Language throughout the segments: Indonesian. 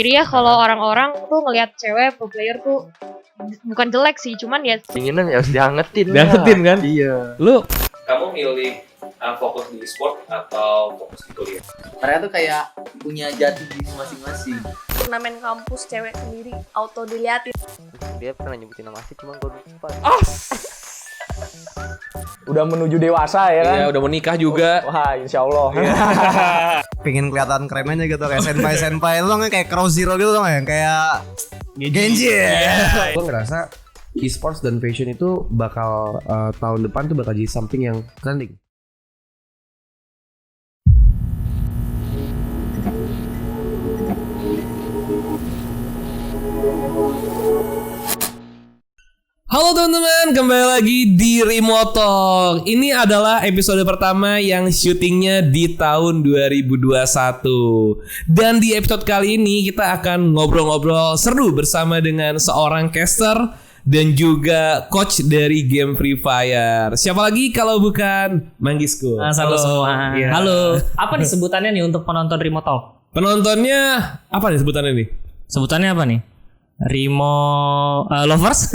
Jadi ya kalau orang-orang tuh ngelihat cewek pro player tuh bukan jelek sih, cuman ya dinginan ya harus diangetin kan? Iya. Lu Kamu milih fokus di sport atau fokus di kuliah? Mereka tuh kayak punya jati diri masing-masing. Turnamen kampus cewek sendiri auto diliatin. Dia pernah nyebutin nama asli cuma gue lupa. Udah menuju dewasa ya kan? ya udah menikah juga. Wah, insya Allah. Pengen kelihatan keren aja gitu kayak senpai lu kan kayak Crow Zero gitu kan yang kayak Genji ya. Gue ngerasa e-sports dan fashion itu bakal tahun depan tuh bakal jadi something yang trending. Halo teman-teman, kembali lagi di Remote Talk. Ini adalah episode pertama yang syutingnya di tahun 2021. Dan di episode kali ini kita akan ngobrol-ngobrol seru bersama dengan seorang caster dan juga coach dari game Free Fire. Siapa lagi kalau bukan Manggisku. Halo semua. Ya. Halo. Apa nih sebutannya nih untuk penonton Remote Talk? Penontonnya apa nih sebutannya nih? Sebutannya apa nih? Rimo lovers?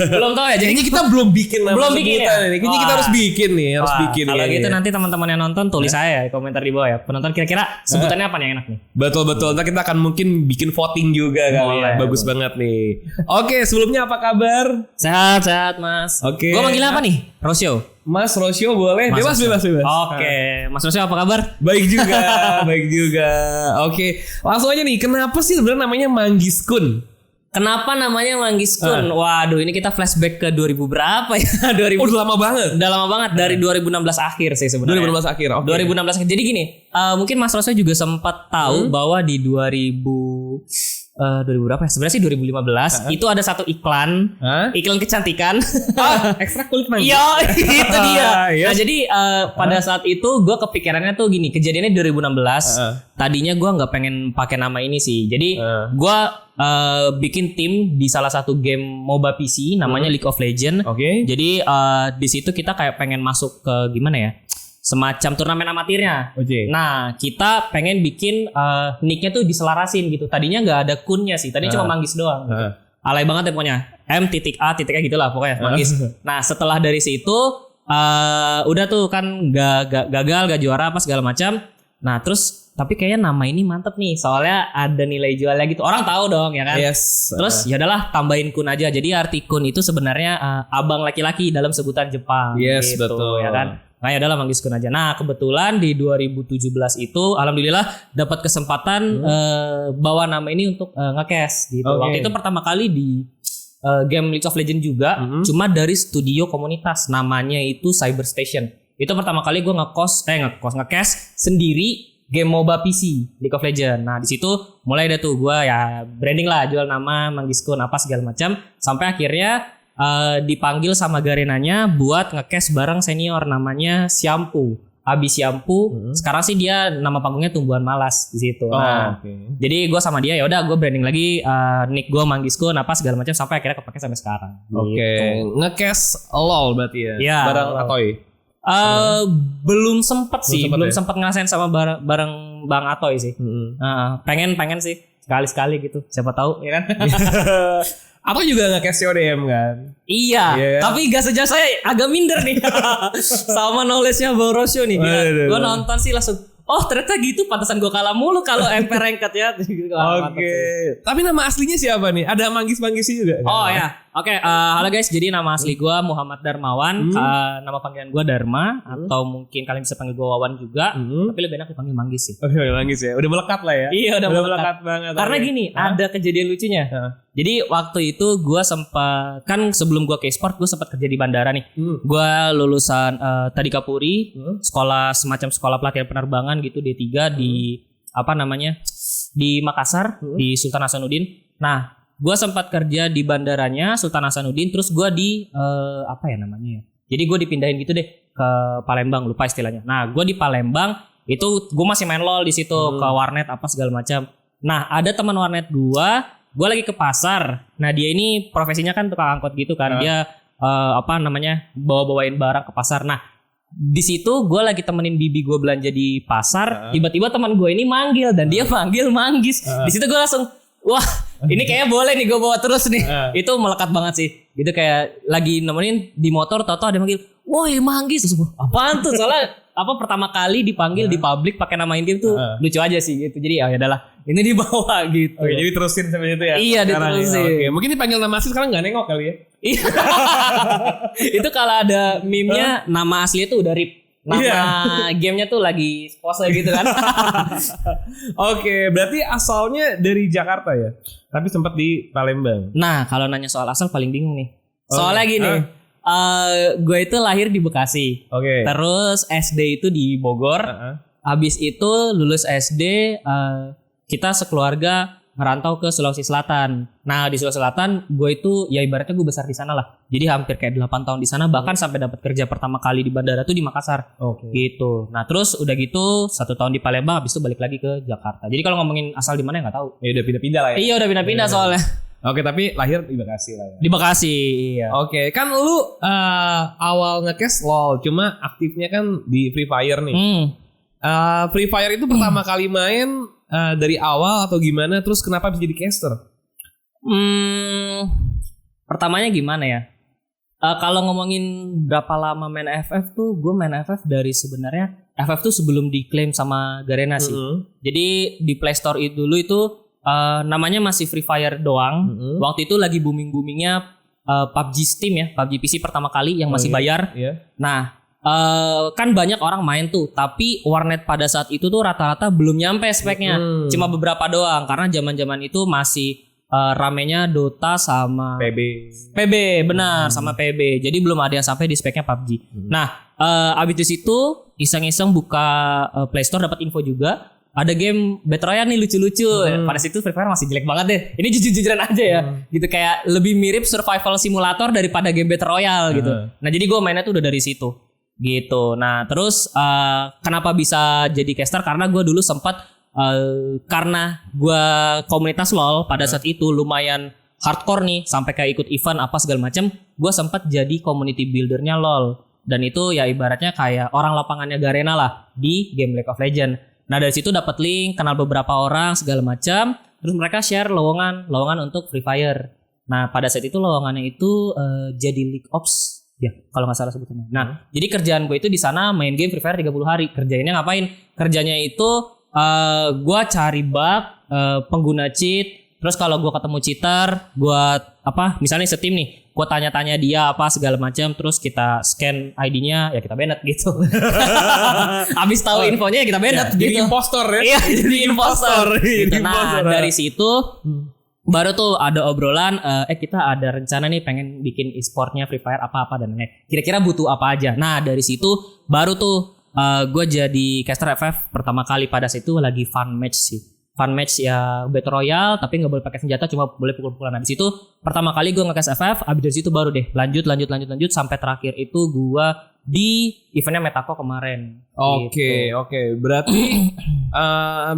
Belum tahu ya. Jadi Kayaknya kita belum bikin nama belum bikin sebutan ya? ini. Kayaknya kita harus bikin nih, harus bikin. Kalau kayaknya. gitu nanti teman-teman yang nonton tulis saya di komentar di bawah ya. Penonton kira-kira sebutannya apa nih yang enak nih? Betul. Ntar kita akan mungkin bikin voting juga kali ya. Bagus banget nih. Oke, sebelumnya apa kabar? Sehat Mas. Oke. Gua manggilnya apa nih? Rosio. Mas Rosio boleh. Bebas. Oke. Mas Rosio apa kabar? Baik juga. Oke, langsung aja nih. Kenapa sih sebenarnya namanya Manggiskun? Kenapa namanya Manggiskun? Waduh, ini kita flashback ke 2000 berapa ya? 2000. Udah lama banget. Udah lama banget dari 2016 akhir sih sebenarnya. 2016 akhir. Oke. 2016 akhir. Jadi gini, mungkin Mas Rosyo juga sempat tahu bahwa di 2000 berapa ya? Sebenarnya sih 2015 itu ada satu iklan kecantikan. Ekstra kulit manggis. Iya, itu dia. Yes. Nah, jadi pada saat itu gue kepikirannya tuh gini, kejadiannya 2016. Tadinya gue nggak pengen pakai nama ini sih. Jadi gue bikin tim di salah satu game MOBA PC namanya League of Legends. Oke. Jadi di situ kita kayak pengen masuk ke gimana ya? Semacam turnamen amatirnya. Oke. Nah, kita pengen bikin nicknya tuh diselarasin gitu. Tadinya nggak ada kunnya sih. Tadinya cuma Manggis doang. Gitu. Alay banget ya pokoknya. M.A gitu lah pokoknya Manggis. Nah, setelah dari situ udah tuh kan gagal, gak juara apa segala macam. Nah, terus tapi kayaknya nama ini mantep nih. Soalnya ada nilai jualnya gitu. Orang tahu dong ya kan. Yes. Terus ya udahlah tambahin kun aja. Jadi arti kun itu sebenarnya abang laki-laki dalam sebutan Jepang. Yes, gitu, betul. Ya kan. Nah, ya udahlah Manggis kun aja. Nah, kebetulan di 2017 itu alhamdulillah dapat kesempatan bawa nama ini untuk nge-cast gitu. Okay. Waktu itu pertama kali di game League of Legends juga, cuma dari studio komunitas namanya itu Cyber Station. Itu pertama kali gue nge-cast sendiri game MOBA PC League of Legends. Nah, di situ mulai ada tuh gue ya branding lah, jual nama Manggiskun apa segala macam sampai akhirnya dipanggil sama Garenanya buat nge-cast bareng senior namanya Siampu. Abi Siampu. Sekarang sih dia nama panggungnya Tumbuhan Malas di situ. Jadi gue sama dia ya udah gue branding lagi nick gue Manggiskun apa segala macam sampai akhirnya kepake sampai sekarang. Oke. Gitu. Nge-cast LOL berarti ya. Iya. Bareng Atoy. Belum sempet sih, belum sempet ngerasain sama bareng Bang Atoy sih. Pengen sih sekali-sekali gitu. Siapa tahu ya kan. Atau juga nge-cast CODM kan? Iya, tapi gak sejauh saya agak minder nih sama knowledge-nya Bang Rosyo nih. Gue nonton sih langsung, oh ternyata gitu, pantesan gue kalah mulu kalau MP ranked ya. Oke. Tapi nama aslinya siapa nih? Ada Manggis-Manggis juga? Oh ya, oke. Halo guys, jadi nama asli gue Muhammad Darmawan. Nama panggilan gue Dharma atau mungkin kalian bisa panggil gue Wawan juga. Tapi lebih enak dipanggil Manggis sih. Oke, Manggis ya. Udah melekat lah ya. Iya, udah melekat banget. Karena gini, ada kejadian lucunya. Jadi waktu itu gue sempat kan sebelum gue ke e-sport gue sempat kerja di bandara nih. Gue lulusan Tadika Puri, sekolah semacam sekolah pelatihan penerbangan gitu D3 di apa namanya? Di Makassar, di Sultan Hasanuddin. Nah, gue sempat kerja di bandaranya Sultan Hasanuddin, terus gue di apa ya namanya ya? Jadi gue dipindahin gitu deh ke Palembang, lupa istilahnya. Nah, gue di Palembang itu gue masih main LOL di situ ke warnet apa segala macam. Nah, ada teman warnet gue lagi ke pasar. Nah, dia ini profesinya kan tukang angkot gitu kan. Dia apa namanya bawa-bawain barang ke pasar. Nah, di situ gue lagi temenin bibi gue belanja di pasar, tiba-tiba teman gue ini manggil dan dia manggis. Di situ gue langsung, wah ini kayaknya boleh nih gue bawa terus nih. Itu melekat banget sih. Gitu kayak lagi nemenin di motor, tau-tau ada manggil, woi manggis. Terus apaan tuh? Soalnya pertama kali dipanggil di publik pakai nama intim tuh lucu aja sih gitu. Jadi ya udahlah, ini dibawa gitu. Oke, jadi terusin sampai itu ya. Iya, diterusin. Oke, mungkin dipanggil nama asli sekarang nggak nengok kali ya. Iya. Itu kalau ada meme-nya nama asli itu udah rip. Nama gamenya tuh lagi pose gitu kan. Oke, berarti asalnya dari Jakarta ya, tapi sempat di Palembang. Nah, kalau nanya soal asal paling bingung nih. Soalnya gini, gue itu lahir di Bekasi. Oke. Terus SD itu di Bogor. Habis itu lulus SD, kita sekeluarga ngerantau ke Sulawesi Selatan. Nah, di Sulawesi Selatan gue itu ya ibaratnya gue besar di sana lah. Jadi hampir kayak 8 tahun di sana, bahkan sampai dapat kerja pertama kali di bandara tuh di Makassar. Gitu. Nah, terus udah gitu 1 tahun di Palembang, habis itu balik lagi ke Jakarta. Jadi kalau ngomongin asal di mana ya nggak tahu. Ya udah pindah-pindah lah ya. Iya, udah pindah-pindah soalnya. Oke, tapi lahir di Bekasi lah ya. Di Bekasi, iya. Oke, kan lu awal nge-cast LOL, cuma aktifnya kan di Free Fire nih. Free Fire itu pertama kali main dari awal atau gimana? Terus kenapa bisa jadi caster? Pertamanya gimana ya? Kalau ngomongin berapa lama main FF tuh, gue main FF dari sebenarnya FF tuh sebelum diklaim sama Garena sih. Jadi di Play Store itu dulu itu namanya masih Free Fire doang. Waktu itu lagi booming-boomingnya PUBG Steam ya, PUBG PC pertama kali yang masih bayar. Nah, kan banyak orang main tuh, tapi warnet pada saat itu tuh rata-rata belum nyampe speknya, cuma beberapa doang karena zaman-zaman itu masih ramenya Dota sama PB benar sama PB, jadi belum ada yang sampai di speknya PUBG. Nah, abis di situ iseng-iseng buka Play Store, dapat info juga ada game Battle Royale nih lucu-lucu. Pada situ Free Fire masih jelek banget deh. Ini jujur-jujuran aja ya. Gitu kayak lebih mirip survival simulator daripada game Battle Royale gitu. Nah, jadi gue mainnya tuh udah dari situ. Gitu. Nah, terus kenapa bisa jadi caster? Karena gue dulu sempat karena gue komunitas LOL pada saat itu lumayan hardcore nih, sampai kayak ikut event apa segala macam. Gue sempat jadi community buildernya LOL, dan itu ya ibaratnya kayak orang lapangannya Garena lah di game League of Legends. Nah, dari situ dapat link, kenal beberapa orang segala macam, terus mereka share lowongan untuk Free Fire. Nah, pada saat itu lowongannya itu jadi League Ops ya, kalau nggak salah sebutannya. Nah, jadi kerjaan gue itu di sana main game Free Fire 30 hari. Kerjainnya ngapain? Kerjanya itu gue cari bug, pengguna cheat. Terus kalau gue ketemu cheater, gue misalnya setim nih, gue tanya-tanya dia apa segala macam, terus kita scan ID-nya, ya kita banned gitu. Abis tahu infonya ya kita banned gitu. Jadi impostor ya? Iya, jadi impostor. Gitu. Nah, dari situ baru tuh ada obrolan, kita ada rencana nih pengen bikin e-sportnya Free Fire apa-apa dan lain-lain. Kira-kira butuh apa aja. Nah, dari situ baru tuh gue jadi caster FF pertama kali. Pada situ lagi fun match sih. Fun match ya Battle Royale, tapi nggak boleh pakai senjata, cuma boleh pukul-pukulan. Nah, di situ pertama kali gue nge-cast FF, abis dari situ baru deh lanjut sampai terakhir itu gue di eventnya Metako kemarin. Oke. Berarti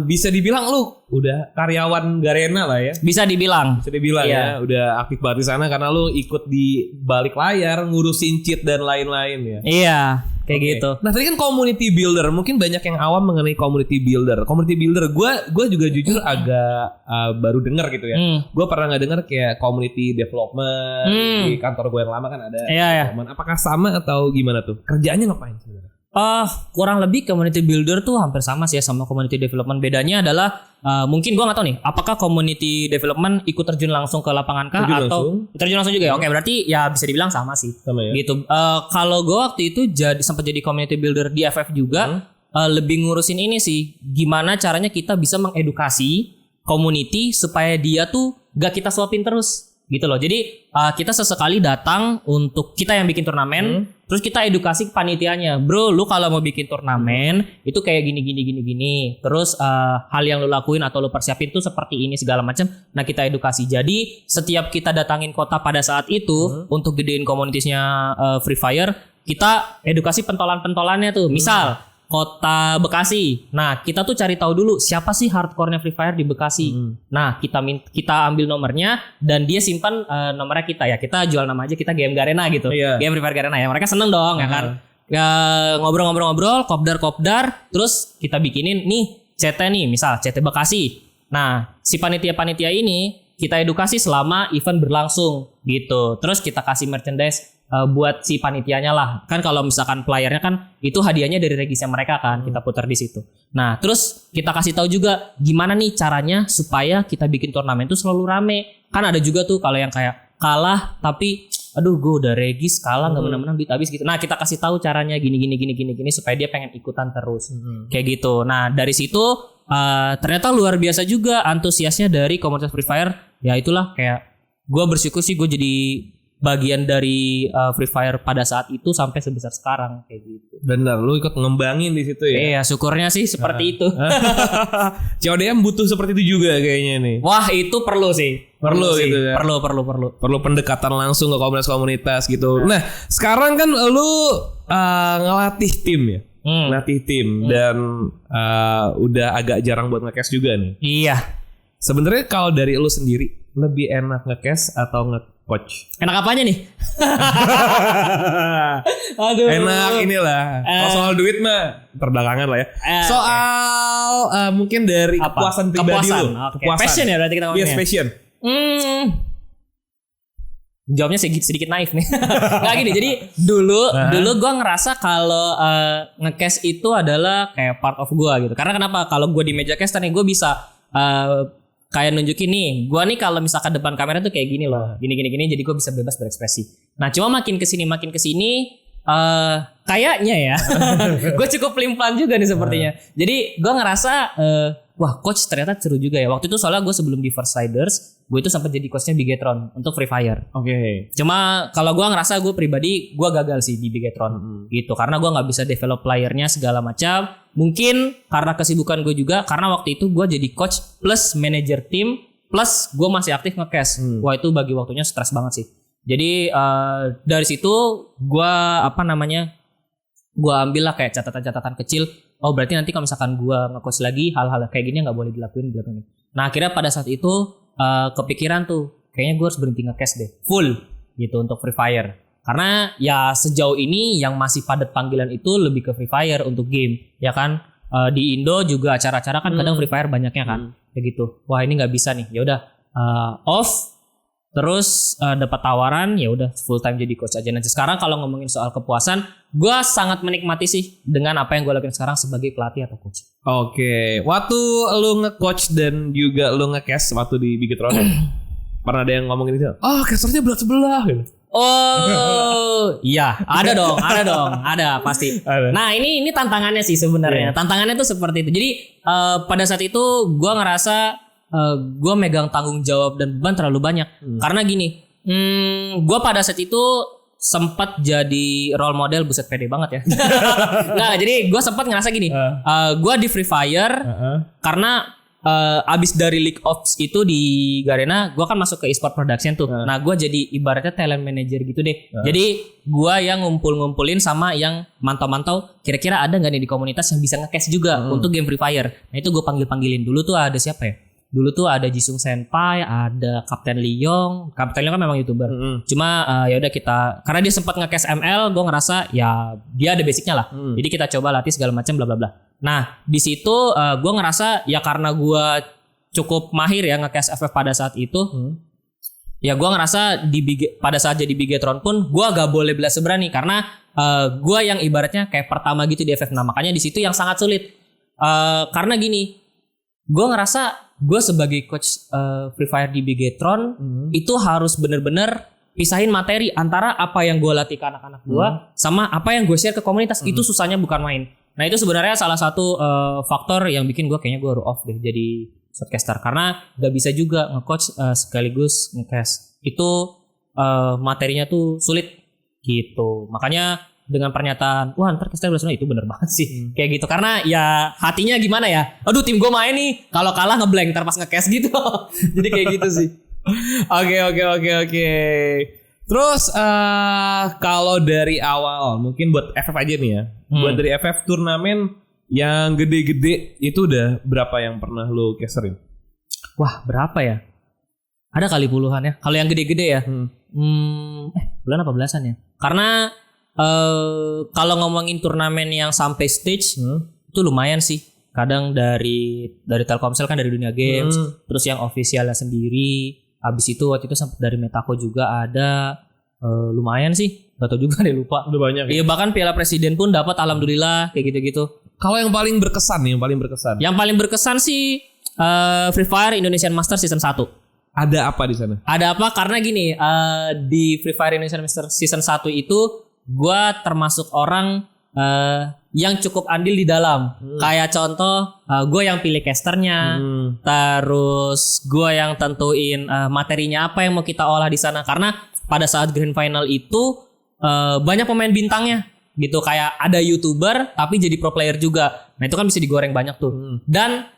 bisa dibilang lu udah karyawan Garena lah ya? Bisa dibilang ya, udah aktif banget di sana karena lu ikut di balik layar ngurusin cheat dan lain-lain ya. Iya, kayak gitu. Nah, tadi kan community builder, mungkin banyak yang awam mengenai community builder. Community builder, gue juga jujur agak baru dengar gitu ya. Gue pernah nggak dengar kayak community development di kantor gue yang lama kan ada. Iya. Apakah sama atau gimana tuh? Kerjaannya ngapain sebenarnya? Kurang lebih community builder tuh hampir sama sih ya sama community development. Bedanya adalah mungkin gue nggak tahu nih, apakah community development ikut terjun langsung ke lapangan kah terjun langsung juga ya? Oke, berarti ya bisa dibilang sama sih. Sama ya? Gitu. Kalau gue waktu itu sempat jadi community builder di FF juga, lebih ngurusin ini sih, gimana caranya kita bisa mengedukasi community supaya dia tuh gak kita suapin terus. Gitu loh. Jadi kita sesekali datang untuk kita yang bikin turnamen, terus kita edukasi ke panitianya. Bro, lu kalau mau bikin turnamen itu kayak gini. Terus hal yang lu lakuin atau lu persiapin tuh seperti ini segala macam. Nah, kita edukasi. Jadi setiap kita datangin kota pada saat itu untuk gedein komunitasnya Free Fire, kita edukasi pentolan-pentolannya tuh. Misal Kota Bekasi. Nah, kita tuh cari tahu dulu siapa sih hardcore-nya Free Fire di Bekasi. Nah, kita ambil nomornya dan dia simpan nomornya kita ya. Kita jual nama aja, kita game Garena gitu. Game Free Fire Garena ya. Mereka seneng dong ya kan. ya ngobrol-ngobrol-ngobrol, kopdar, terus kita bikinin nih CT nih, misal CT Bekasi. Nah, si panitia-panitia ini kita edukasi selama event berlangsung gitu. Terus kita kasih merchandise buat si panitianya lah. Kan kalau misalkan playernya kan itu hadiahnya dari regisnya mereka kan, kita putar di situ. Nah, terus kita kasih tahu juga gimana nih caranya supaya kita bikin turnamen itu selalu rame. Kan ada juga tuh kalau yang kayak kalah tapi aduh gue udah regis kalah nggak menang-menang duit habis gitu. Nah, kita kasih tahu caranya gini supaya dia pengen ikutan terus. Kayak gitu. Nah, dari situ ternyata luar biasa juga antusiasnya dari komunitas Free Fire. Ya itulah kayak gue bersyukur sih gue jadi bagian dari Free Fire pada saat itu sampai sebesar sekarang kayak gitu. Bener, lu ikut ngembangin di situ ya. Iya, syukurnya sih seperti itu. CODM butuh seperti itu juga kayaknya nih. Wah, itu perlu sih. Perlu gitu ya. Perlu Pendekatan langsung ke komunitas-komunitas gitu. Nah, sekarang kan lu ngelatih tim ya. Ngelatih tim dan udah agak jarang buat nge-cash juga nih. Iya. Sebenarnya kalau dari lu sendiri lebih enak nge-cash atau nge-coach? Enak apanya nih? Aduh. Enak inilah. Kalau soal duit mah terbelakangan lah ya. Soal mungkin dari kepuasan pribadi lu. Kepuasan. Passion ya berarti kita ngomongnya. Yes, passion. Jawabnya sedikit naif nih. Nggak gini. Jadi dulu gue ngerasa kalau nge-cash itu adalah kayak part of gue gitu. Karena kenapa? Kalau gue di meja cash nih gue bisa kayak nunjukin nih, gue nih kalau misalkan depan kamera tuh kayak gini loh, gini, jadi gue bisa bebas berekspresi. Nah, cuma makin kesini, kayaknya ya, gue cukup pelimpan juga nih sepertinya. Jadi gue ngerasa, wah coach ternyata seru juga ya. Waktu itu soalnya gue sebelum di First Riders, gue itu sempat jadi coachnya Bigetron untuk Free Fire. Oke. Cuma kalau gue ngerasa gue pribadi, gue gagal sih di Bigetron gitu, karena gue nggak bisa develop playernya segala macam. Mungkin karena kesibukan gue juga, karena waktu itu gue jadi coach plus manajer tim plus gue masih aktif nge-cash. Wah, itu bagi waktunya stres banget sih. Jadi dari situ gue gue ambil lah kayak catatan-catatan kecil. Oh, berarti nanti kalau misalkan gue nge-coach lagi hal-hal kayak gini nggak boleh dilakuin. Nah, akhirnya pada saat itu kepikiran tuh kayaknya gue harus berhenti nge-cash deh full gitu untuk Free Fire. Karena ya sejauh ini yang masih padat panggilan itu lebih ke Free Fire untuk game, ya kan? Di Indo juga acara-acara kan kadang Free Fire banyaknya kan, kayak gitu. Wah, ini nggak bisa nih. Ya udah off, terus dapat tawaran, ya udah full time jadi coach aja. Nanti sekarang kalau ngomongin soal kepuasan, gue sangat menikmati sih dengan apa yang gue lakukan sekarang sebagai pelatih atau coach. Oke, waktu lu nge-coach dan juga lu nge-cash waktu di Bigetron, pernah ada yang ngomongin itu? Oh, casternya berat sebelah gitu. Oh, iya, ada pasti. Ada. Nah, ini tantangannya sih sebenarnya. Tantangannya tuh seperti itu. Jadi pada saat itu gue ngerasa gue megang tanggung jawab dan beban terlalu banyak. Karena gini, gue pada saat itu sempat jadi role model, buset pede banget ya. Nah, jadi gue sempat ngerasa gini, gue di Free Fire karena abis dari League Ops itu di Garena, gue kan masuk ke e-sport production tuh. Nah, gue jadi ibaratnya talent manager gitu deh. Jadi gue yang ngumpulin sama yang mantau-mantau, kira-kira ada nggak nih di komunitas yang bisa nge-cash juga untuk game Free Fire. Nah, itu gue panggilin dulu tuh ada siapa ya? Dulu tuh ada Jisung Senpai, ada Kapten Liyong. Kapten Liyong kan memang YouTuber. Cuma ya udah kita, karena dia sempat nge-cash ML, gue ngerasa ya dia ada basicnya lah. Jadi kita coba latih segala macam bla bla bla. Nah, di situ gue ngerasa ya karena gue cukup mahir ya nge-cash FF pada saat itu. Ya gue ngerasa pada saat jadi Bigetron pun gue gak boleh belas seberani karena gue yang ibaratnya kayak pertama gitu di FF. Nah, makanya di situ yang sangat sulit. Karena gini, gue ngerasa gue sebagai coach Free Fire di Bigetron itu harus bener-bener pisahin materi antara apa yang gue latih ke anak-anak gue sama apa yang gue share ke komunitas. Itu susahnya bukan main. Nah, itu sebenarnya salah satu faktor yang bikin gue kayaknya gue harus off deh jadi shortcaster, karena gak bisa juga nge-coach sekaligus nge-cast. Itu materinya tuh sulit gitu. Makanya dengan pernyataan, wah ntar caster belas itu bener banget sih. Kayak gitu, karena ya hatinya gimana ya, aduh tim gue main nih, kalau kalah ngeblank ntar pas nge-cast gitu. Jadi kayak gitu sih. Oke. Terus kalau dari awal, mungkin buat FF aja nih ya. Buat dari FF turnamen yang gede-gede itu udah berapa yang pernah lo casterin? Wah, berapa ya? Ada kali puluhan ya. Kalau yang gede-gede ya. Bulan apa belasan ya? Karena kalau ngomongin turnamen yang sampai stage itu lumayan sih. Kadang dari Telkomsel kan dari Dunia Games, terus yang officialnya sendiri. Habis itu waktu itu sempat dari Metaco juga ada, lumayan sih. Gak tau juga deh, lupa. Udah banyak. Iya, bahkan Piala Presiden pun dapat, alhamdulillah kayak gitu-gitu. Kalau yang paling berkesan nih, Yang paling berkesan sih Free Fire Indonesian Master Season 1. Ada apa di sana? Ada apa? Karena gini, di Free Fire Indonesian Master Season 1 itu gua termasuk orang yang cukup andil di dalam. Kayak contoh, gue yang pilih casternya, terus gue yang tentuin materinya apa yang mau kita olah di sana. Karena pada saat grand final itu banyak pemain bintangnya, gitu. Kayak ada YouTuber tapi jadi pro player juga. Nah itu kan bisa digoreng banyak tuh. Dan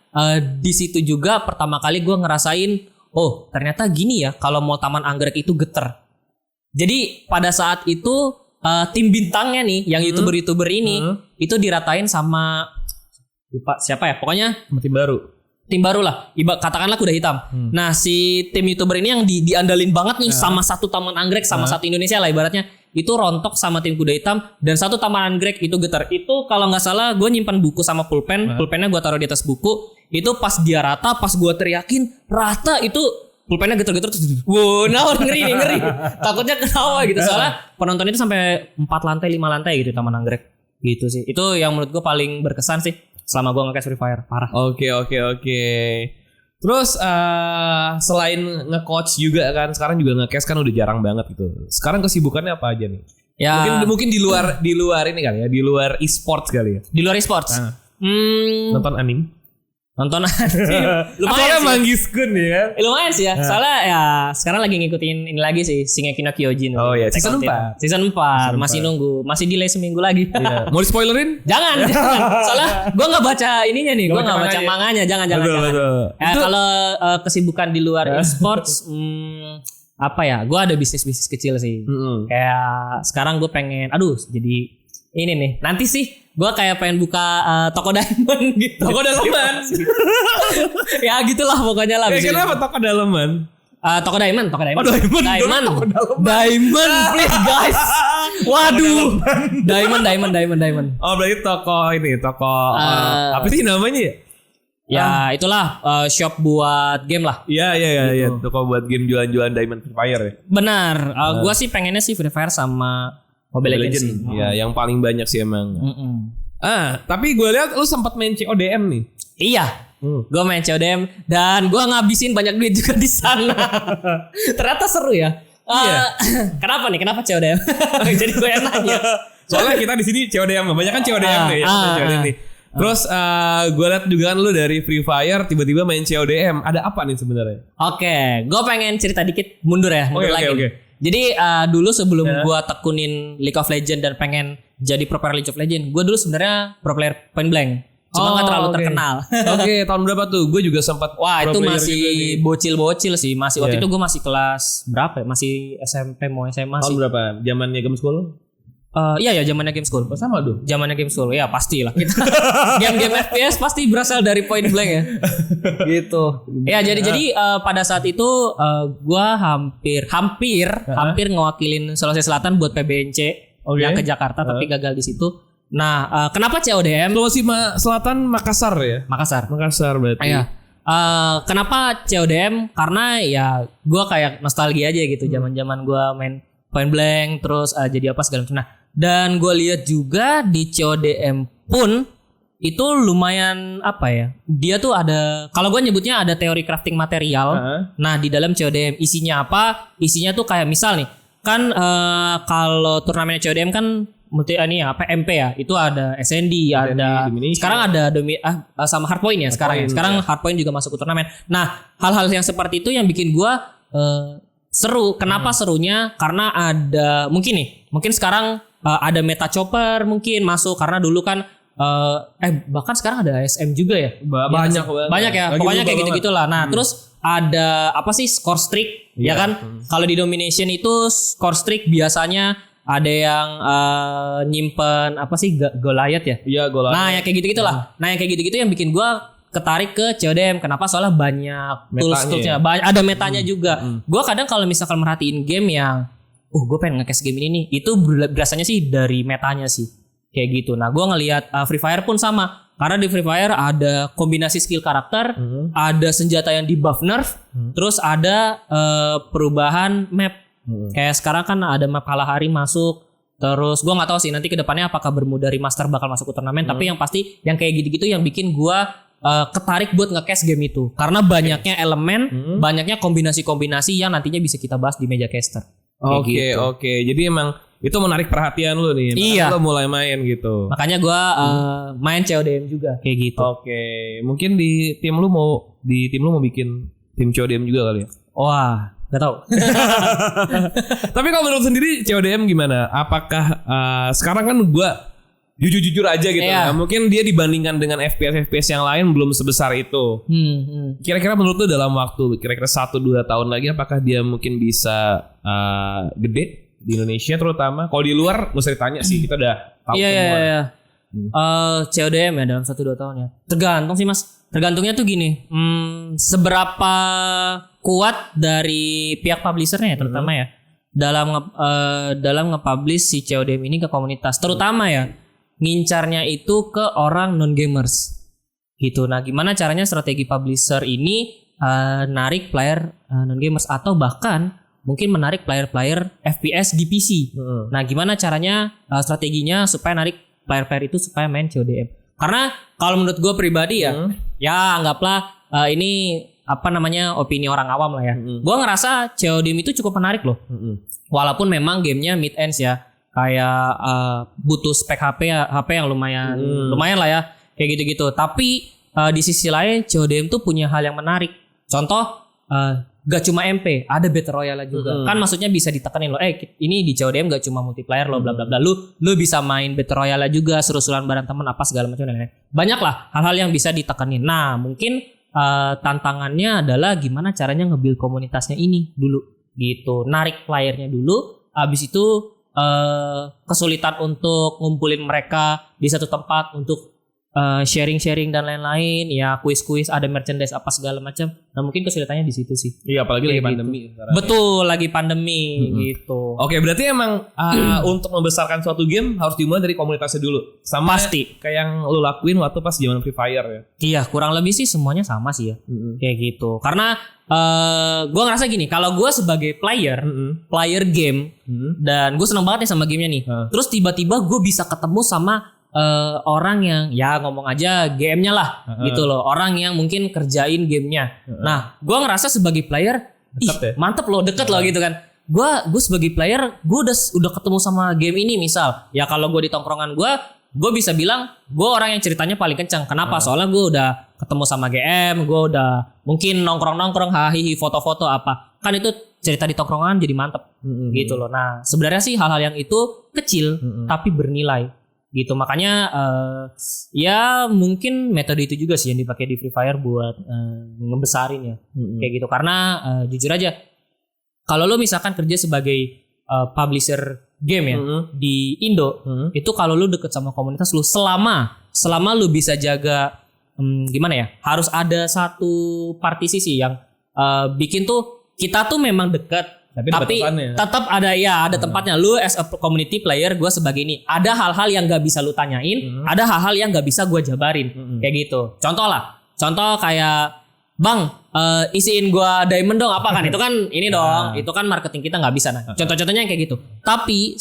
di situ juga pertama kali gue ngerasain, oh ternyata gini ya kalau mau Taman Anggrek itu geter. Jadi pada saat itu tim bintangnya nih, yang YouTuber ini itu diratain sama lupa siapa ya, pokoknya tim baru lah, katakanlah kuda hitam. Nah si tim YouTuber ini yang diandalin banget nih sama satu Taman Anggrek, sama satu Indonesia lah ibaratnya, itu rontok sama tim kuda hitam, dan satu Taman Anggrek itu getar. Itu kalau nggak salah gue nyimpan buku sama pulpennya gue taruh di atas buku. Itu pas dia rata, pas gue teriakin rata, itu pulpennya geter-geter terus ngeri. Takutnya ketawa gitu. Soalnya penonton itu sampai 4 lantai 5 lantai gitu Taman Anggrek. Gitu sih. Itu yang menurut gue paling berkesan sih selama gue nge-cash Free Fire. Parah. Oke. Terus selain nge-coach juga kan, sekarang juga nge-cash kan udah jarang banget gitu. Sekarang kesibukannya apa aja nih? Ya, mungkin di luar ini kali ya, di luar e-sports kali ya. Di luar e-sports. Nonton anime. Lumayan Soalnya sih. Manggis Kun ya. Lumayan sih ya. Soalnya ya sekarang lagi ngikutin ini lagi sih, Shingeki no Kyojin. Oh iya, season 4. Season 4 masih nunggu, masih delay seminggu lagi. Iya. Mau di-spoilerin? Jangan. Soalnya gue nggak baca ininya nih, gue nggak baca manganya. Jangan. Betul. Kalau kesibukan di luar e-sports, apa ya? Gue ada bisnis kecil sih. Kayak sekarang gue pengen, jadi ini nih. Nanti sih gue kayak pengen buka toko diamond gitu. Toko daleman. Ya gitulah pokoknya lah. Kenapa toko daleman? Toko diamond. Oh, diamond. Diamond, please guys. Waduh. Diamond. Oh, berarti toko apa sih namanya ya? Ya, itulah shop buat game lah. Iya. Gitu. Toko buat game jualan Diamond Free Fire ya. Benar. Gua sih pengennya sih Free Fire sama Mobile Legends sih. Iya, yang paling banyak sih emang. Tapi gue lihat lu sempat main CODM nih. Iya. Gue main CODM dan gue ngabisin banyak duit juga di sana. Ternyata seru ya. Iya. Kenapa CODM? Jadi gue yang nanya. Soalnya kita di sini CODM, banyak kan CODM deh ya. CODM nih. Terus gue lihat juga kan lu dari Free Fire tiba-tiba main CODM. Ada apa nih sebenarnya? Oke, gue pengen cerita dikit mundur lagi. Oke. Jadi dulu sebelum gue tekunin League of Legends dan pengen jadi pro player League of Legends, gue dulu sebenarnya pro player Point Blank. Cuma gak terlalu terkenal. Oke, tahun berapa tuh? Gue juga sempat. Wah, itu masih bocil-bocil sih. Waktu itu gue masih kelas berapa ya? Masih SMP mau SMA sih. Tahun berapa? Zamannya Game School? Iya zamannya Game School. Sama dong. Zamannya Game School. Ya pastilah. Game FPS pasti berasal dari Point Blank ya. Gitu. Ya jadi pada saat itu gua hampir ngewakilin Sulawesi Selatan buat PBNC yang ke Jakarta tapi gagal di situ. Nah, kenapa CODM? Sulawesi Selatan Makassar ya? Makassar berarti. Iya. Kenapa CODM? Karena ya gua kayak nostalgia aja gitu zaman-zaman gua main Point Blank terus jadi apa segala macam. Nah, dan gue lihat juga di CODM pun itu lumayan apa ya? Dia tuh ada, kalau gue nyebutnya ada teori crafting material. Nah di dalam CODM isinya apa? Isinya tuh kayak misal nih, kan kalau turnamen CODM kan multi MP ya, itu ada SND, ada sekarang ada sama Hardpoint ya sekarang. Sekarang Hardpoint juga masuk ke turnamen. Nah hal-hal yang seperti itu yang bikin gue seru. Kenapa serunya? Karena ada mungkin sekarang ada meta chopper mungkin masuk karena dulu kan bahkan sekarang ada SM juga ya. Banyak ya. Pokoknya kayak gitu-gitulah. Nah, terus ada apa sih score streak ya kan? Kalau di domination itu score streak biasanya ada yang nyimpen apa sih Goliath ya? Iya, Goliath. Nah, ya kayak gitu-gitulah. Nah, yang kayak gitu-gitu yang bikin gua ketarik ke CODM. Kenapa? Soalnya banyak tools-toolsnya, ada metanya juga. Gua kadang kalau misalkan merhatiin game yang gue pengen nge-cash game ini nih. Itu biasanya sih dari metanya sih. Kayak gitu. Nah, gue ngelihat Free Fire pun sama. Karena di Free Fire ada kombinasi skill karakter, ada senjata yang di buff nerf, terus ada perubahan map. Kayak sekarang kan ada map Kalahari masuk. Terus gue nggak tahu sih nanti kedepannya apakah Bermuda Remaster bakal masuk ke turnamen. Tapi yang pasti yang kayak gitu-gitu yang bikin gue ketarik buat nge-cash game itu. Karena banyaknya elemen, banyaknya kombinasi-kombinasi yang nantinya bisa kita bahas di meja caster. Oke. Jadi emang itu menarik perhatian lu nih. Iya. Lu mulai main gitu. Makanya gue main CODM juga kayak gitu. Oke. Mungkin di tim lu mau bikin tim CODM juga kali ya? Wah, gak tahu. Tapi kalau menurut sendiri CODM gimana? Apakah sekarang kan gue jujur aja gitu ya. Mungkin dia dibandingkan dengan FPS yang lain belum sebesar itu. Kira-kira menurut lu dalam waktu kira-kira 1-2 tahun lagi apakah dia mungkin bisa gede di Indonesia terutama? Kalau di luar mesti ditanya sih, kita udah tahu semua. Iya. CODM ya dalam 1-2 tahun ya. Tergantung sih Mas. Tergantungnya tuh gini, seberapa kuat dari pihak publishernya ya terutama ya dalam nge-publish si CODM ini ke komunitas, terutama ya ngincarnya itu ke orang non gamers gitu. Nah, gimana caranya strategi publisher ini narik player non gamers atau bahkan mungkin menarik player-player FPS di PC. Nah, gimana caranya strateginya supaya narik player-player itu supaya main CODM? Karena kalau menurut gue pribadi ya anggaplah ini apa namanya opini orang awam lah ya. Gue ngerasa CODM itu cukup menarik loh. Walaupun memang gamenya mid ends ya. Kayak butuh spek HP yang lumayan lah ya kayak gitu-gitu. Tapi di sisi lain CODM tuh punya hal yang menarik. Contoh gak cuma MP, ada Battle Royale juga. Kan maksudnya bisa ditekanin loh. Ini di CODM gak cuma multiplayer loh, bla bla bla. Lu bisa main Battle Royale juga, seru-seruan bareng teman apa segala macam dan lain-lain. Banyak lah hal-hal yang bisa ditekanin. Nah, mungkin tantangannya adalah gimana caranya nge-build komunitasnya ini dulu gitu. Narik playernya dulu, habis itu kesulitan untuk ngumpulin mereka di satu tempat untuk sharing-sharing dan lain-lain, ya kuis-kuis, ada merchandise apa segala macam. Nah, mungkin kesulitannya di situ sih. Iya, apalagi lagi gitu. pandemi sekarang. Betul, lagi pandemi gitu. Oke, berarti emang untuk membesarkan suatu game harus dimulai dari komunitasnya dulu. Sama Pasti. Kayak yang lu lakuin waktu pas zaman Free Fire ya. Iya, kurang lebih sih semuanya sama sih ya. Kayak gitu. Karena gue ngerasa gini, kalau gue sebagai player game dan gue seneng banget nih sama gamenya nih. Terus tiba-tiba gue bisa ketemu sama orang yang ya ngomong aja GM-nya lah gitu loh, orang yang mungkin kerjain gamenya. Nah, gue ngerasa sebagai player mantep loh, deket loh gitu kan. Gue sebagai player gue udah ketemu sama game ini misal. Ya kalau gue di tongkrongan gue bisa bilang gue orang yang ceritanya paling kencang. Kenapa? Soalnya gue udah ketemu sama GM, gue udah mungkin nongkrong hahihi foto-foto apa. Kan itu cerita di tongkrongan jadi mantep gitu loh. Nah, sebenarnya sih hal-hal yang itu kecil tapi bernilai gitu. Makanya ya mungkin metode itu juga sih yang dipakai di Free Fire buat ngebesarin ya. Kayak gitu. Karena jujur aja kalau lo misalkan kerja sebagai publisher game ya di Indo, itu kalau lo deket sama komunitas lo selama lo bisa jaga gimana ya, harus ada satu partisi sih yang bikin tuh kita tuh memang deket. Tapi tetap ada tempatnya. Lu as a community player, gue sebagai ini ada hal-hal yang gak bisa lu tanyain, ada hal-hal yang gak bisa gue jabarin kayak gitu. Contoh kayak bang isiin gue diamond dong apa kan, itu kan ini dong, itu kan marketing kita gak bisa. Nah, contoh-contohnya yang kayak gitu. Tapi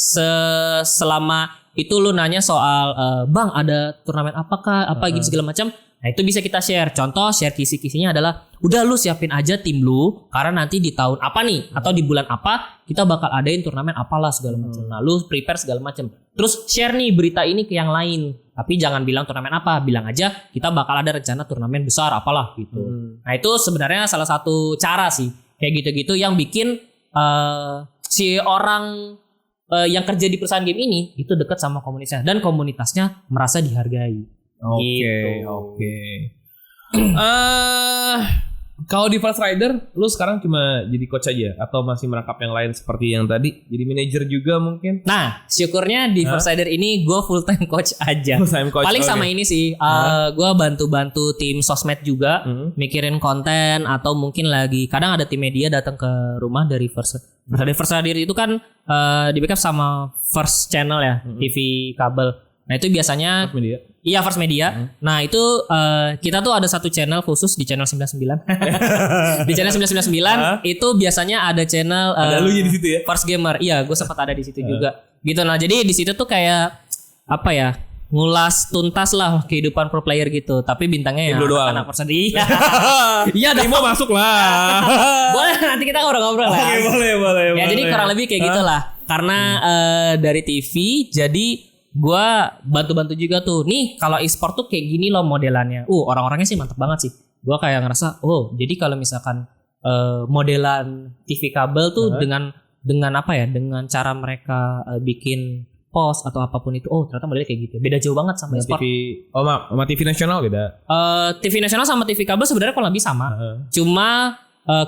selama itu lu nanya soal bang ada turnamen apakah apa gitu segala macam. Nah, itu bisa kita share. Contoh share kisi-kisinya adalah udah lu siapin aja tim lu karena nanti di tahun apa nih atau di bulan apa kita bakal adain turnamen apalah segala macam. Nah, lu prepare segala macam. Terus share nih berita ini ke yang lain. Tapi jangan bilang turnamen apa, bilang aja kita bakal ada rencana turnamen besar apalah gitu. Nah, itu sebenarnya salah satu cara sih kayak gitu-gitu yang bikin si orang yang kerja di perusahaan game ini itu dekat sama komunitasnya dan komunitasnya merasa dihargai. Oke. Kalau di First Rider, lu sekarang cuma jadi coach aja atau masih merangkap yang lain seperti yang tadi? Jadi manajer juga mungkin? Nah, syukurnya di First Rider ini gue full time coach aja. Full time coach, Paling oke. sama ini sih, gue bantu-bantu tim sosmed juga, mikirin konten atau mungkin lagi kadang ada tim media datang ke rumah dari First Rider itu kan di backup sama First Channel ya, TV kabel. Nah itu biasanya First Media. Iya First Media. Nah itu kita tuh ada satu channel khusus di channel 99. Di channel 999 itu biasanya ada channel Ada lu di situ ya? First Gamer. Iya, gue sempat ada di situ juga. Gitu. Nah jadi di situ tuh kayak apa ya? Ngulas tuntas lah kehidupan pro player gitu. Tapi bintangnya ya Lu doang. anak First Iya. Iya dah. Mau masuk lah. Boleh nanti kita ngobrol-ngobrol lah. Oke, boleh. Ya jadi kurang lebih kayak gitulah. Karena dari TV jadi gua bantu-bantu juga tuh. Nih kalau e-sport tuh kayak gini loh modelannya. Orang-orangnya sih mantep banget sih. Gua kayak ngerasa, jadi kalau misalkan modelan TV kabel tuh dengan apa ya? Dengan cara mereka bikin post atau apapun itu. Ternyata modelnya kayak gitu. Beda jauh banget sama e-sport. TV, sama TV nasional beda. TV nasional sama TV kabel sebenarnya kurang lebih sama. Cuma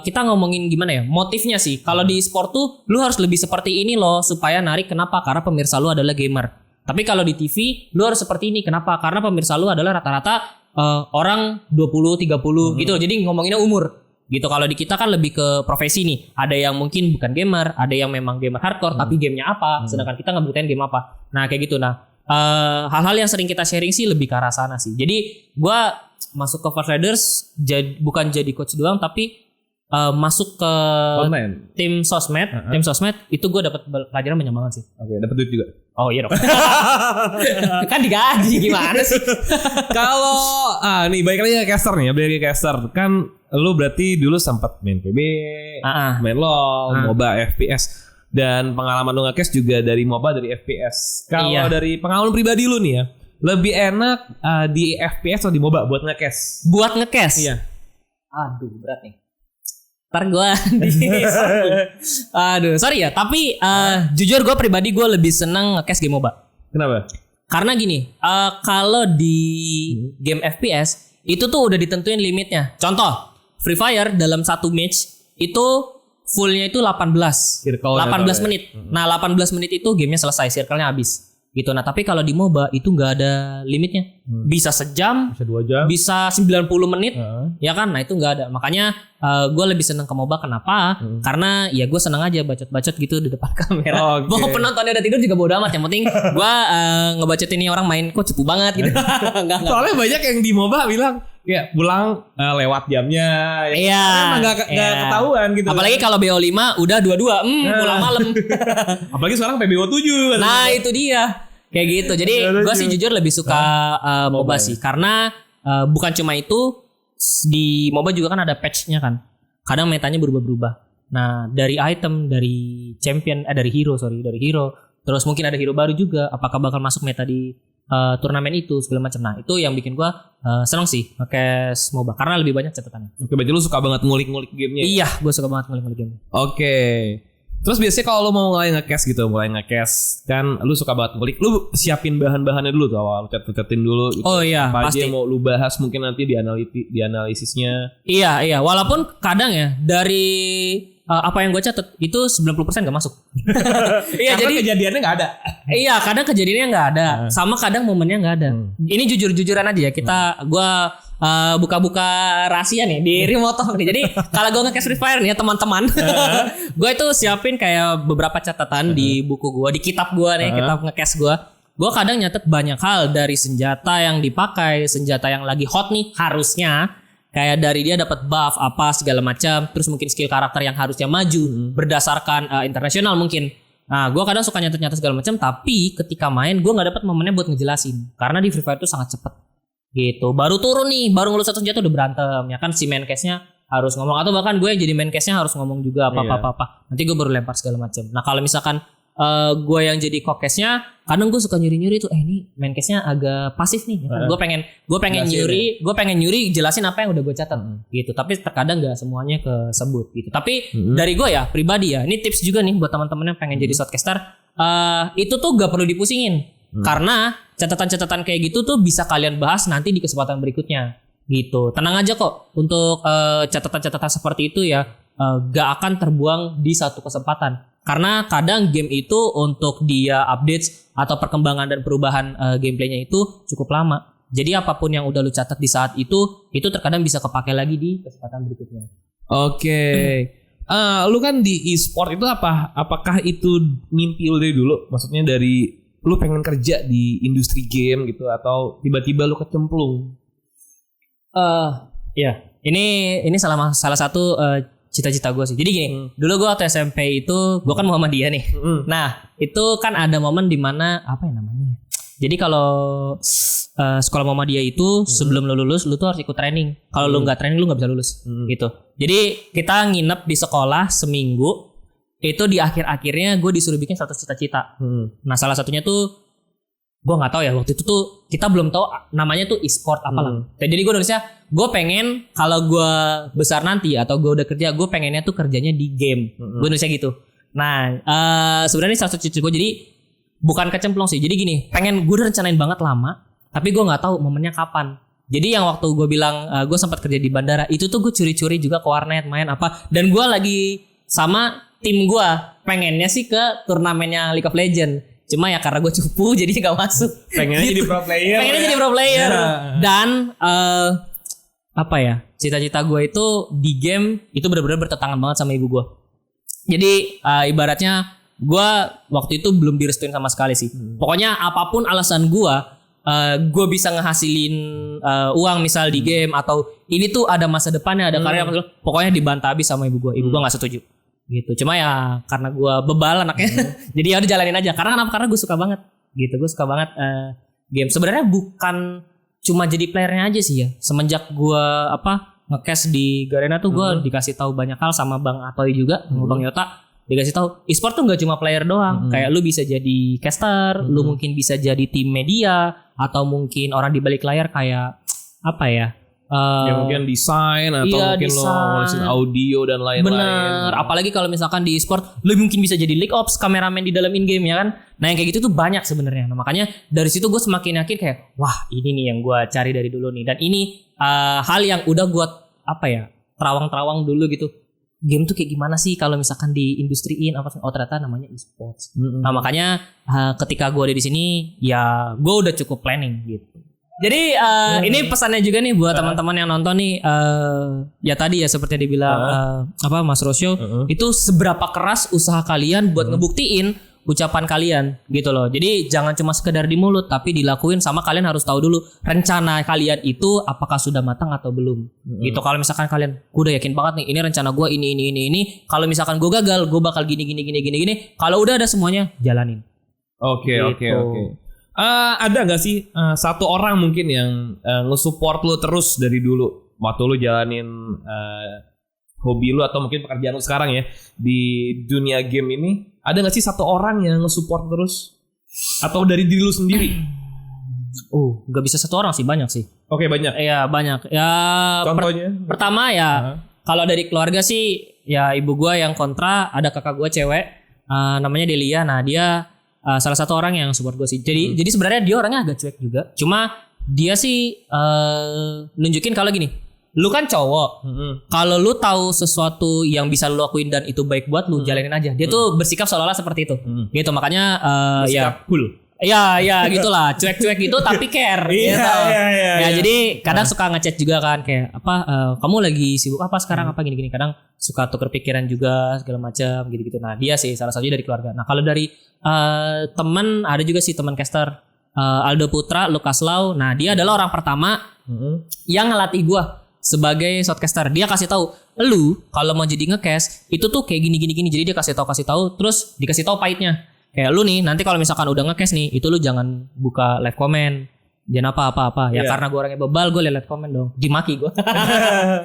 kita ngomongin gimana ya motifnya sih. Kalau di e-sport tuh lu harus lebih seperti ini loh supaya narik. Kenapa? Karena pemirsa lu adalah gamer. Tapi kalau di TV lu harus seperti ini. Kenapa? Karena pemirsa lu adalah rata-rata orang 20, 30 gitu. Jadi ngomonginnya umur gitu. Kalau di kita kan lebih ke profesi nih. Ada yang mungkin bukan gamer, ada yang memang gamer hardcore tapi gamenya apa. Sedangkan kita nggak beritain game apa. Nah kayak gitu. Nah hal-hal yang sering kita sharing sih lebih ke arah sana sih. Jadi gua masuk ke First Riders bukan jadi coach doang tapi masuk ke Online. tim sosmed. Tim sosmed itu gue dapat pelajaran banyak banget sih. Oke, dapat duit juga. Oh iya dong. Kan digaji gimana sih? Kalau nih balik lagi ke caster nih, balik lagi ke caster. Kan lu berarti dulu sempat main PB, main LoL, MOBA, FPS. Dan pengalaman lu nge-cast juga dari MOBA, dari FPS. Kalau dari pengalaman pribadi lu nih ya, lebih enak di FPS atau di MOBA buat nge-cast? Buat nge-cast? Iya. Aduh berat nih. Ntar gue aduh sorry ya. Tapi jujur gue pribadi gue lebih seneng nge-cast game MOBA. Kenapa? Karena gini, kalau di game FPS itu tuh udah ditentuin limitnya. Contoh, Free Fire dalam satu match itu fullnya itu 18 menit. Nah 18 menit itu gamenya selesai, circle-nya habis gitu. Nah tapi kalau di MOBA itu nggak ada limitnya. Bisa sejam, bisa 2 jam, bisa 90 menit, ya kan? Nah itu nggak ada. Makanya gue lebih seneng ke MOBA. Kenapa? Karena ya gue seneng aja bacot-bacot gitu di depan kamera. Mau penontonnya udah tidur juga bodo amat. Yang penting gue ngebacot ini orang main kok cepu banget gitu. Enggak. Soalnya banyak yang di MOBA bilang ya pulang lewat jamnya. Iya. Nggak ketahuan gitu. Apalagi kalau BO5 udah 22 pulang malam. Apalagi sekarang PBO 7. Nah itu dia. Kayak gitu. Jadi gue sih jujur lebih suka MOBA sih. Karena bukan cuma itu. Di MOBA juga kan ada patch-nya kan. Kadang metanya berubah-berubah. Nah dari item, dari champion, dari hero. Terus mungkin ada hero baru juga. Apakah bakal masuk meta di turnamen itu segala macam. Nah itu yang bikin gue seneng sih nge-cast MOBA. Karena lebih banyak catatannya. Oke, berarti lu suka banget ngulik-ngulik gamenya. Iya gue suka banget ngulik-ngulik game. Oke. Terus biasanya kalau lu mau mulai nge-cast kan lu suka banget ngulik. Lu siapin bahan-bahannya dulu tuh awal. Catetin dulu gitu. Oh iya apa pasti. aja yang mau lu bahas mungkin nanti di analisisnya. Iya. Walaupun kadang ya dari apa yang gue catat itu 90% gak masuk. Iya jadi kejadiannya gak ada. Iya kadang kejadiannya gak ada. Sama kadang momennya gak ada. Ini jujur-jujuran aja ya. Gue buka-buka rahasia nih di remote talk nih. Jadi kalau gue nge-cast Free Fire nih ya teman-teman, gue itu siapin kayak beberapa catatan di buku gue, di kitab gue nih, kitab nge-cast gue. Gue kadang nyatet banyak hal dari senjata yang dipakai, senjata yang lagi hot nih harusnya. Kayak dari dia dapat buff apa segala macam, terus mungkin skill karakter yang harusnya maju berdasarkan internasional mungkin. Nah, gue kadang suka nyatet-nyatet segala macam, tapi ketika main gue nggak dapat momennya buat ngejelasin, karena di Free Fire itu sangat cepet. Gitu, baru turun nih, baru ngelus satu senjata udah berantem, ya kan si main case-nya harus ngomong atau bahkan gue yang jadi main case-nya harus ngomong juga apa. Nanti gue baru lempar segala macam. Nah kalau misalkan gue yang jadi kokesnya, kadang gue suka nyuri tuh, ini main case-nya agak pasif nih. Ya kan? Gue pengen nyuri jelasin apa yang udah gue catat gitu. Tapi terkadang nggak semuanya kesebut gitu. Tapi dari gue ya pribadi ya, ini tips juga nih buat teman-teman yang pengen jadi shotcaster. Itu tuh gak perlu dipusingin. Karena catatan-catatan kayak gitu tuh bisa kalian bahas nanti di kesempatan berikutnya. gitu. Tenang aja kok untuk catatan-catatan seperti itu ya gak akan terbuang di satu kesempatan. Karena kadang game itu untuk dia updates atau perkembangan dan perubahan gameplaynya itu cukup lama. Jadi apapun yang udah lu catat di saat itu terkadang bisa kepake lagi di kesempatan berikutnya. Oke. Lu kan di e-sport itu apakah itu mimpi lu dari dulu? Maksudnya dari lu pengen kerja di industri game gitu atau tiba-tiba lu kecemplung? Ya, ini salah satu cita-cita gue sih. Jadi gini, dulu gue waktu SMP itu gue kan Muhammadiyah nih. Nah, itu kan ada momen dimana apa ya namanya? Jadi kalau sekolah Muhammadiyah itu sebelum lu lulus, lu tuh harus ikut training. Kalau lu nggak training, lu nggak bisa lulus. Gitu. Jadi kita nginep di sekolah seminggu. Itu di akhir-akhirnya gue disuruh bikin satu cita-cita. Nah, salah satunya tuh gue nggak tahu ya, waktu itu tuh kita belum tahu namanya tuh e-sport apalah. Jadi gue nulisnya, gue pengen kalau gue besar nanti atau gue udah kerja, gue pengennya tuh kerjanya di game. Gue nulisnya gitu. Nah, sebenarnya salah satu cita gue jadi bukan kecemplung sih. Jadi gini, gue udah rencanain banget lama, tapi gue nggak tahu momennya kapan. Jadi yang waktu gue bilang gue sempat kerja di bandara, itu tuh gue curi-curi juga ke warnet main apa. Dan gue lagi sama tim gue pengennya sih ke turnamennya League of Legends. Cuma ya karena gue cupu jadi gak masuk. Pengennya jadi pro player. Pengennya jadi pro player. Dan apa ya, cita-cita gue itu di game itu benar-benar bertentangan banget sama ibu gue. Jadi ibaratnya gue waktu itu belum direstuin sama sekali sih. Pokoknya apapun alasan gue bisa ngehasilin uang misal di game atau ini tuh ada masa depannya, ada karir, pokoknya dibantah habis sama ibu gue. Ibu gue nggak setuju. Gitu. Cuma ya karena gue bebal anaknya, jadi ya udah jalanin aja. Karena kenapa? Karena gue suka banget. Gitu, gue suka banget game. Sebenarnya bukan cuma jadi playernya aja sih ya. Semenjak gue nge-cast di Garena tuh gue dikasih tahu banyak hal sama Bang Atoy juga, sama Bang Yota. Dikasih tahu e-sport tuh nggak cuma player doang. Kayak lu bisa jadi caster, lu mungkin bisa jadi tim media, atau mungkin orang di balik layar kayak apa ya? Ya mungkin desain atau mungkin lo ngurusin audio dan lain-lain. Bener. Apalagi kalau misalkan di e-sport lo mungkin bisa jadi league ops, kameramen di dalam in game ya kan. Nah yang kayak gitu tuh banyak sebenarnya. Nah makanya dari situ gue semakin yakin kayak wah ini nih yang gue cari dari dulu nih. Dan ini hal yang udah gue terawang-terawang dulu gitu. Game tuh kayak gimana sih kalau misalkan di industriin apa? Oh ternyata namanya e-sports. Nah makanya ketika gue ada di sini ya gue udah cukup planning gitu. Jadi ini pesannya juga nih buat teman-teman yang nonton nih, ya tadi ya seperti yang dibilang Mas Rosyo, itu seberapa keras usaha kalian buat ngebuktiin ucapan kalian gitu loh. Jadi jangan cuma sekedar di mulut tapi dilakuin, sama kalian harus tahu dulu rencana kalian itu apakah sudah matang atau belum. Gitu. Kalau misalkan kalian gue udah yakin banget nih ini rencana gue ini. Kalau misalkan gue gagal, gue bakal gini. Kalau udah ada semuanya jalanin. Oke. Ada gak sih satu orang mungkin yang nge-support lu terus dari dulu waktu lu jalanin hobi lu atau mungkin pekerjaan lu sekarang ya di dunia game ini? Ada gak sih satu orang yang nge-support terus? Atau dari diri lu sendiri? Gak bisa satu orang sih, banyak sih. Oke, banyak. Iya banyak. Ya contohnya? Pertama ya kalau dari keluarga sih ya ibu gue yang kontra, ada kakak gue cewek namanya Delia. Nah dia salah satu orang yang support gue sih. Jadi sebenarnya dia orangnya agak cuek juga. Cuma dia sih nunjukin kalau gini, lu kan cowok. Kalau lu tahu sesuatu yang bisa lu lakuin dan itu baik buat lu, jalanin aja. Dia tuh bersikap seolah-olah seperti itu. Gitu makanya ya cool. Ya gitulah, cuek-cuek gitu tapi care. Ya jadi kadang suka ngechat juga kan kayak kamu lagi sibuk apa sekarang apa gini-gini. Kadang suka tuker pikiran juga segala macam gitu-gitu. Nah dia sih salah satunya dari keluarga. Nah kalau dari teman ada juga sih teman caster Aldo Putra, Lukas Lau. Nah dia adalah orang pertama yang ngelatih gue sebagai shotcaster. Dia kasih tahu lu kalau mau jadi ngecast itu tuh kayak gini. Jadi dia kasih tahu terus dikasih tahu pahitnya. Kayak lu nih nanti kalau misalkan udah ngecast nih itu lu jangan buka live comment, jangan apa-apa ya karena gue orangnya bebal, gue liat komen dong dimaki gue.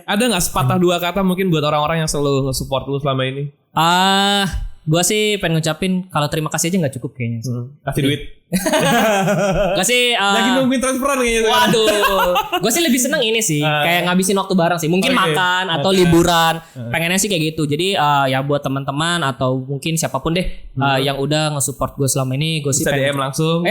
Ada nggak sepatah dua kata mungkin buat orang-orang yang selalu nge-support lu selama ini? Gue sih pengen ngucapin kalau terima kasih aja nggak cukup kayaknya. Kasih duit. Kasih lagi nungguin transferan kayaknya. Waduh, gue sih lebih seneng ini sih kayak ngabisin waktu bareng sih. Mungkin makan atau liburan. Pengennya sih kayak gitu. Jadi ya buat teman-teman atau mungkin siapapun deh yang udah nge-support gue selama ini, gue sih bisa DM langsung.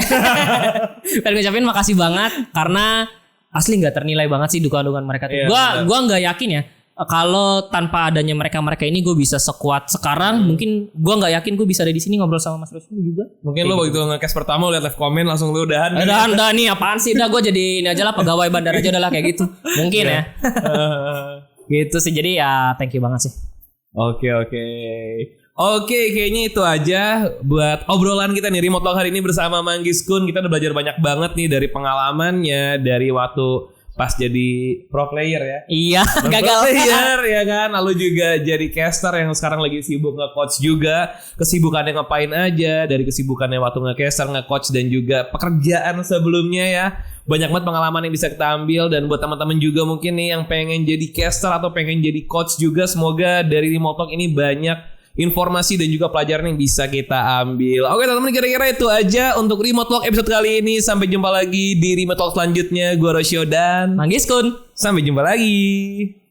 pengen ngucapin makasih banget karena asli nggak ternilai banget sih dukungan mereka tuh. Iya, Gua nggak yakin ya kalau tanpa adanya mereka ini gue bisa sekuat sekarang. Mungkin gue nggak yakin gue bisa ada di sini ngobrol sama Mas Rusli juga. Mungkin lo begitu nge-cast pertama lihat live komen langsung lo udahan. Udah nih apaan sih? Udah gue jadi ini aja lah, pegawai bandara aja udah lah kayak gitu. Mungkin ya. Gitu sih, jadi ya thank you banget sih. Oke, kayaknya itu aja buat obrolan kita nih Remote Talk hari ini bersama Manggis Kun. Kita udah belajar banyak banget nih dari pengalamannya, dari waktu pas jadi pro player ya. Iya, gagal. Pro player ya kan. Lalu juga jadi caster yang sekarang lagi sibuk nge-coach juga. Kesibukannya ngapain aja, dari kesibukannya waktu nge-caster, nge-coach dan juga pekerjaan sebelumnya ya. Banyak banget pengalaman yang bisa kita ambil. Dan buat teman-teman juga mungkin nih yang pengen jadi caster atau pengen jadi coach juga, semoga dari Remote Talk ini banyak informasi dan juga pelajaran yang bisa kita ambil. Oke teman-teman, kira-kira itu aja untuk Remote Talk episode kali ini. Sampai jumpa lagi di Remote Talk selanjutnya. Gue Rosyo dan Manggis Kun. Sampai jumpa lagi.